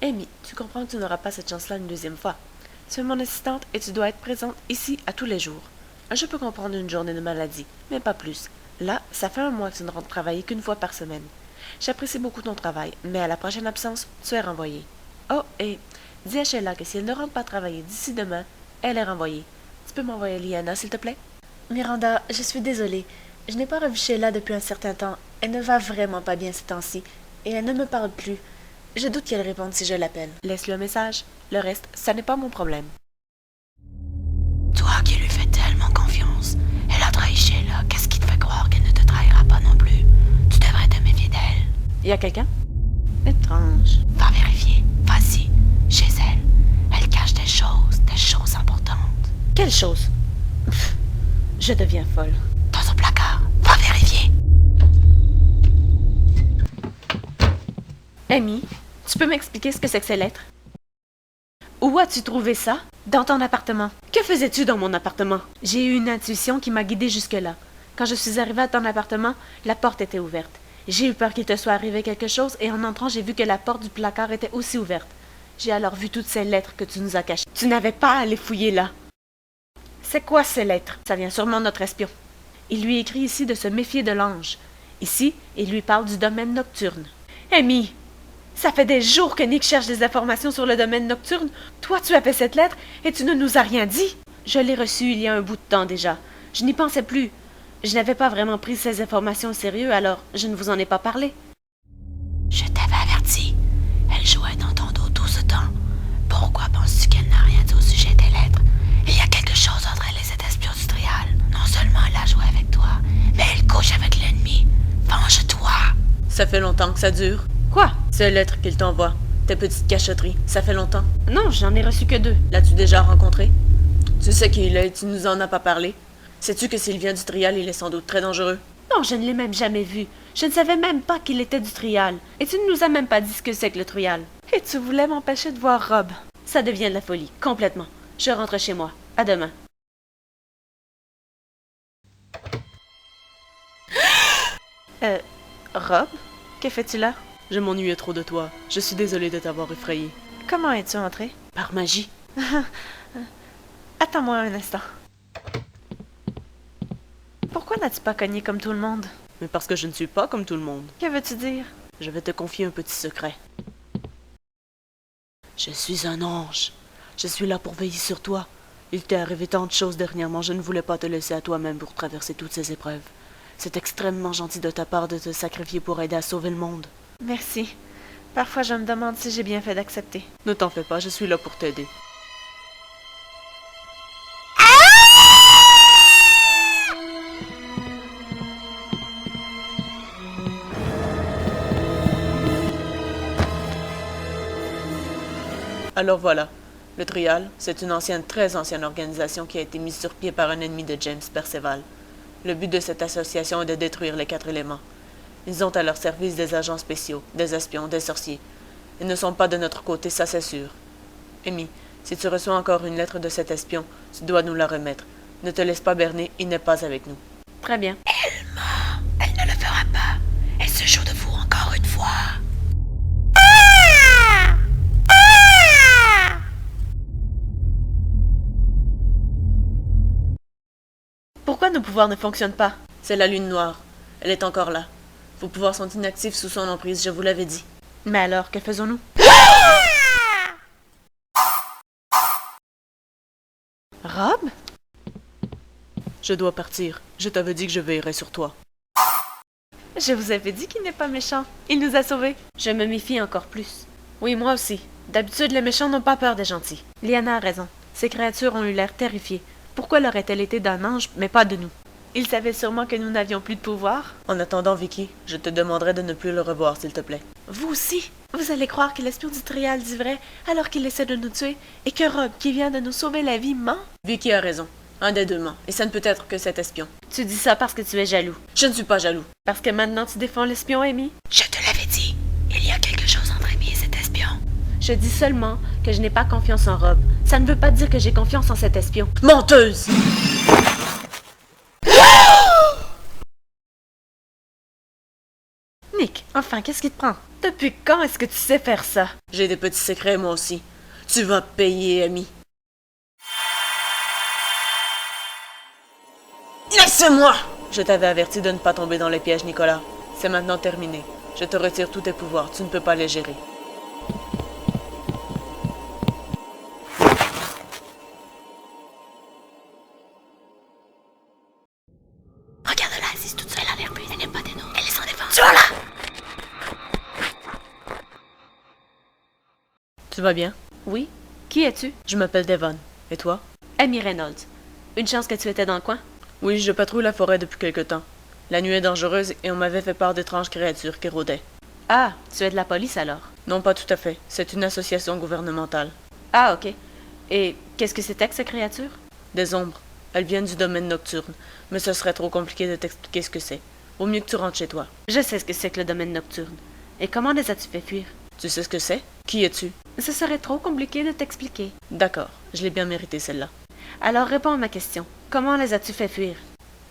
Amy, tu comprends que tu n'auras pas cette chance-là une deuxième fois. Tu es mon assistante et tu dois être présente ici à tous les jours. Je peux comprendre une journée de maladie, mais pas plus. Là, ça fait un mois que tu ne rentres travailler qu'une fois par semaine. J'apprécie beaucoup ton travail, mais à la prochaine absence, tu es renvoyée. Oh, et dis à Sheila que si elle ne rentre pas travailler d'ici demain, elle est renvoyée. Tu peux m'envoyer Liana, s'il te plaît? Miranda, je suis désolée. Je n'ai pas revu Sheila depuis un certain temps. Elle ne va vraiment pas bien ces temps-ci, et elle ne me parle plus. Je doute qu'elle réponde si je l'appelle. Laisse-le un message. Le reste, ça n'est pas mon problème. Toi qui lui fais tellement confiance, elle a trahi Sheila. Qu'est-ce qui te fait croire qu'elle ne te trahira pas non plus? Tu devrais te méfier d'elle. Y a quelqu'un? Étrange. Va vérifier. Vas-y, chez elle. Elle cache des choses importantes. Quelle chose? Je deviens folle. Dans son placard. Va vérifier. Amy, tu peux m'expliquer ce que c'est que ces lettres? Où as-tu trouvé ça? Dans ton appartement. Que faisais-tu dans mon appartement? J'ai eu une intuition qui m'a guidée jusque-là. Quand je suis arrivée à ton appartement, la porte était ouverte. J'ai eu peur qu'il te soit arrivé quelque chose et en entrant, j'ai vu que la porte du placard était aussi ouverte. J'ai alors vu toutes ces lettres que tu nous as cachées. Tu n'avais pas à les fouiller là. C'est quoi ces lettres? Ça vient sûrement de notre espion. Il lui écrit ici de se méfier de l'ange. Ici, il lui parle du domaine nocturne. Amy! Ça fait des jours que Nick cherche des informations sur le domaine nocturne. Toi, tu as fait cette lettre et tu ne nous as rien dit. Je l'ai reçue il y a un bout de temps déjà. Je n'y pensais plus. Je n'avais pas vraiment pris ces informations au sérieux, alors je ne vous en ai pas parlé. Je t'avais averti. Elle jouait dans ton dos tout ce temps. Pourquoi penses-tu qu'elle n'a rien dit au sujet des lettres? Il y a quelque chose entre elle et cet espion du Trial. Non seulement elle a joué avec toi, mais elle couche avec l'ennemi. Venge-toi! Ça fait longtemps que ça dure. Quoi? Ces lettres qu'il t'envoie. Tes petites cachotteries. Ça fait longtemps. Non, j'en ai reçu que 2. L'as-tu déjà rencontré? Tu sais qui il est et tu nous en as pas parlé. Sais-tu que s'il vient du Trial, il est sans doute très dangereux? Non, je ne l'ai même jamais vu. Je ne savais même pas qu'il était du Trial. Et tu ne nous as même pas dit ce que c'est que le Trial. Et tu voulais m'empêcher de voir Rob. Ça devient de la folie, complètement. Je rentre chez moi. À demain. Rob? Que fais-tu là? Je m'ennuyais trop de toi. Je suis désolée de t'avoir effrayé. Comment es-tu entré? Par magie. Attends-moi un instant. Pourquoi n'as-tu pas cogné comme tout le monde? Mais parce que je ne suis pas comme tout le monde. Que veux-tu dire? Je vais te confier un petit secret. Je suis un ange. Je suis là pour veiller sur toi. Il t'est arrivé tant de choses dernièrement, je ne voulais pas te laisser à toi-même pour traverser toutes ces épreuves. C'est extrêmement gentil de ta part de te sacrifier pour aider à sauver le monde. Merci. Parfois je me demande si j'ai bien fait d'accepter. Ne t'en fais pas, je suis là pour t'aider. Alors voilà, le Trial, c'est une très ancienne organisation qui a été mise sur pied par un ennemi de James Perceval. Le but de cette association est de détruire les 4 éléments. Ils ont à leur service des agents spéciaux, des espions, des sorciers. Ils ne sont pas de notre côté, ça c'est sûr. Amy, si tu reçois encore une lettre de cet espion, tu dois nous la remettre. Ne te laisse pas berner, il n'est pas avec nous. Très bien. Elle ment. Elle ne le fera pas. Elle se joue de vous encore une fois. Pourquoi nos pouvoirs ne fonctionnent pas? C'est la lune noire. Elle est encore là. Vos pouvoirs sont inactifs sous son emprise, je vous l'avais dit. Mais alors, que faisons-nous? Rob? Je dois partir. Je t'avais dit que je veillerais sur toi. Je vous avais dit qu'il n'est pas méchant. Il nous a sauvés. Je me méfie encore plus. Oui, moi aussi. D'habitude, les méchants n'ont pas peur des gentils. Liana a raison. Ces créatures ont eu l'air terrifiées. Pourquoi l'auraient-elles été d'un ange, mais pas de nous? Ils savaient sûrement que nous n'avions plus de pouvoir. En attendant, Vicky, je te demanderai de ne plus le revoir, s'il te plaît. Vous aussi? Vous allez croire que l'espion du Trial dit vrai alors qu'il essaie de nous tuer et que Rob, qui vient de nous sauver la vie, ment? Vicky a raison. Un des deux ment, et ça ne peut être que cet espion. Tu dis ça parce que tu es jaloux. Je ne suis pas jaloux. Parce que maintenant tu défends l'espion, Amy? Je te l'avais dit. Il y a quelque chose entre Amy et cet espion. Je dis seulement que je n'ai pas confiance en Rob. Ça ne veut pas dire que j'ai confiance en cet espion. Menteuse! Nick, Enfin, qu'est-ce qui te prend? Depuis quand est-ce que tu sais faire ça? J'ai des petits secrets, moi aussi. Tu vas payer, Amy. Laissez-moi! Je t'avais averti de ne pas tomber dans les pièges, Nicolas. C'est maintenant terminé. Je te retire tous tes pouvoirs. Tu ne peux pas les gérer. Regarde-la, assise toute seule à l'air elle n'aime pas des noms. Elle est sans défense. Tu vois là? Tu vas bien? Oui? Qui es-tu? Je m'appelle Devon. Et toi? Amy Reynolds. Une chance que tu étais dans le coin? Oui, je patrouille la forêt depuis quelque temps. La nuit est dangereuse et on m'avait fait part d'étranges créatures qui rôdaient. Ah, tu es de la police alors? Non, pas tout à fait. C'est une association gouvernementale. Ah, ok. Et qu'est-ce que c'était que ces créatures? Des ombres. Elles viennent du domaine nocturne, mais ce serait trop compliqué de t'expliquer ce que c'est. Vaut mieux que tu rentres chez toi. Je sais ce que c'est que le domaine nocturne. Et comment les as-tu fait fuir? Tu sais ce que c'est? Qui es-tu? Ce serait trop compliqué de t'expliquer. D'accord, je l'ai bien mérité celle-là. Alors réponds à ma question. Comment les as-tu fait fuir?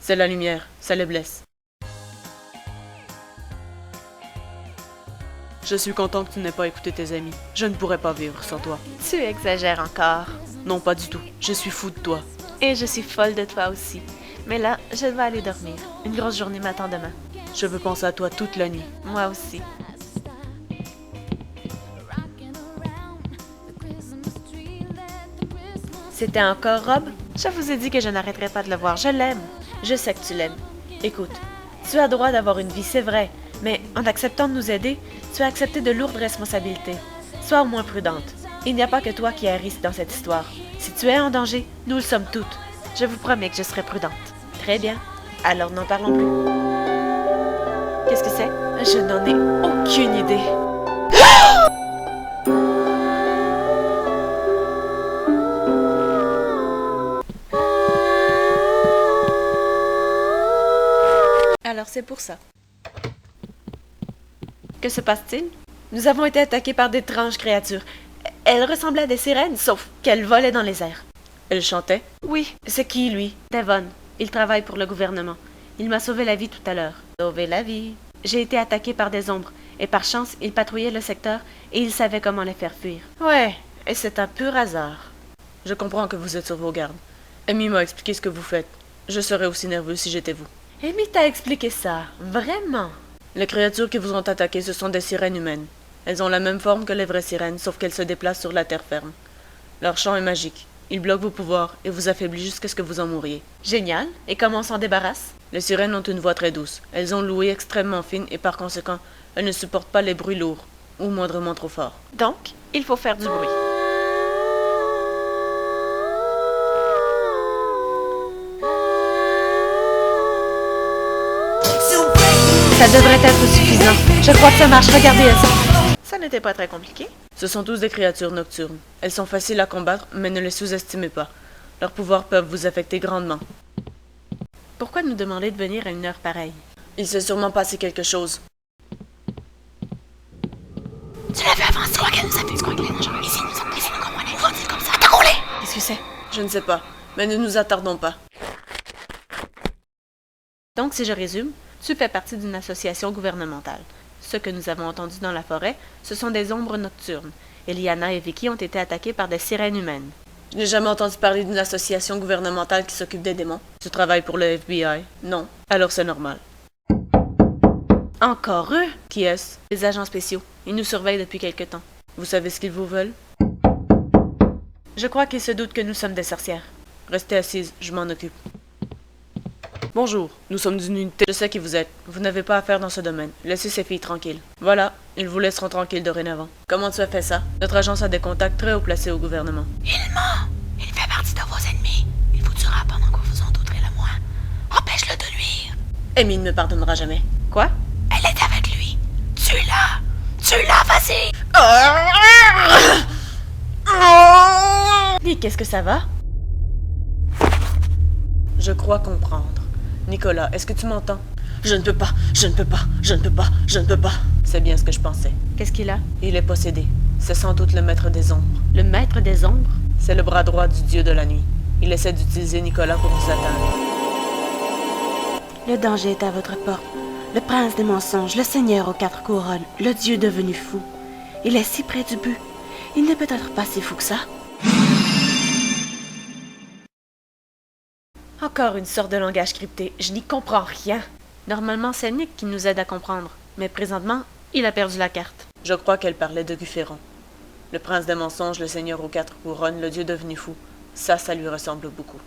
C'est la lumière, ça les blesse. Je suis content que tu n'aies pas écouté tes amis. Je ne pourrais pas vivre sans toi. Tu exagères encore. Non, pas du tout. Je suis fou de toi. Et je suis folle de toi aussi. Mais là, je vais aller dormir. Une grosse journée m'attend demain. Je veux penser à toi toute la nuit. Moi aussi. C'était encore Rob? Je vous ai dit que je n'arrêterais pas de le voir. Je l'aime. Je sais que tu l'aimes. Écoute, tu as droit d'avoir une vie, c'est vrai. Mais en acceptant de nous aider, tu as accepté de lourdes responsabilités. Sois au moins prudente. Il n'y a pas que toi qui as un risque dans cette histoire. Si tu es en danger, nous le sommes toutes. Je vous promets que je serai prudente. Très bien. Alors n'en parlons plus. Qu'est-ce que c'est? Je n'en ai aucune idée. Alors c'est pour ça. Que se passe-t-il? Nous avons été attaqués par d'étranges créatures. Elles ressemblaient à des sirènes, sauf qu'elles volaient dans les airs. Elle chantait? Oui. C'est qui, lui? Devon. Il travaille pour le gouvernement. Il m'a sauvé la vie tout à l'heure. Sauvé la vie. J'ai été attaqué par des ombres, et par chance, il patrouillait le secteur, et il savait comment les faire fuir. Ouais, et c'est un pur hasard. Je comprends que vous êtes sur vos gardes. Amy m'a expliqué ce que vous faites. Je serais aussi nerveux si j'étais vous. Amy t'a expliqué ça. Vraiment? Les créatures qui vous ont attaqué, ce sont des sirènes humaines. Elles ont la même forme que les vraies sirènes, sauf qu'elles se déplacent sur la terre ferme. Leur chant est magique. Il bloque vos pouvoirs et vous affaiblit jusqu'à ce que vous en mouriez. Génial. Et comment on s'en débarrasse? Les sirènes ont une voix très douce. Elles ont l'ouïe extrêmement fine et par conséquent, elles ne supportent pas les bruits lourds, ou moindrement trop forts. Donc, il faut faire du bruit. Ça devrait être suffisant. Je crois que ça marche. Regardez, elles sont... Ça n'était pas très compliqué. Ce sont tous des créatures nocturnes. Elles sont faciles à combattre, mais ne les sous-estimez pas. Leurs pouvoirs peuvent vous affecter grandement. Pourquoi nous demander de venir à une heure pareille? Il s'est sûrement passé quelque chose. Tu l'as vu avant, c'est quoi qu'elle nous a fait? C'est quoi qu'elle est dangereuse? Ici, nous sommes ici, nous comprenons. Vous dites comme ça. Attaquons-les! Qu'est-ce que c'est? Je ne sais pas, mais ne nous attardons pas. Donc, si je résume, tu fais partie d'une association gouvernementale. Ce que nous avons entendu dans la forêt, ce sont des ombres nocturnes. Eliana et Vicky ont été attaquées par des sirènes humaines. Je n'ai jamais entendu parler d'une association gouvernementale qui s'occupe des démons. Tu travailles pour le FBI? Non. Alors c'est normal. Encore eux? Qui est-ce? Les agents spéciaux. Ils nous surveillent depuis quelque temps. Vous savez ce qu'ils vous veulent? Je crois qu'ils se doutent que nous sommes des sorcières. Restez assise, je m'en occupe. Bonjour, nous sommes d'une unité. Je sais qui vous êtes. Vous n'avez pas affaire dans ce domaine. Laissez ces filles tranquilles. Voilà, ils vous laisseront tranquilles dorénavant. Comment tu as fait ça? Notre agence a des contacts très haut placés au gouvernement. Il ment! Il fait partie de vos ennemis. Il vous tuera pendant que vous en douterez le moins. Empêche-le de nuire. Amy ne me pardonnera jamais. Quoi? Elle est avec lui. Tue-la! Tue-la, vas-y! Dis, qu'est-ce que ça va? Je crois comprendre. Nicolas, est-ce que tu m'entends? Je ne peux pas, je ne peux pas, je ne peux pas, je ne peux pas. C'est bien ce que je pensais. Qu'est-ce qu'il a? Il est possédé. C'est sans doute le maître des ombres. Le maître des ombres? C'est le bras droit du dieu de la nuit. Il essaie d'utiliser Nicolas pour vous atteindre. Le danger est à votre porte. Le prince des mensonges, le seigneur aux 4 couronnes, le dieu devenu fou. Il est si près du but. Il n'est peut-être pas si fou que ça. Encore une sorte de langage crypté. Je n'y comprends rien. Normalement, c'est Nick qui nous aide à comprendre. Mais présentement, il a perdu la carte. Je crois qu'elle parlait de Gufféron. Le prince des mensonges, le seigneur aux 4 couronnes, le dieu devenu fou. Ça lui ressemble beaucoup.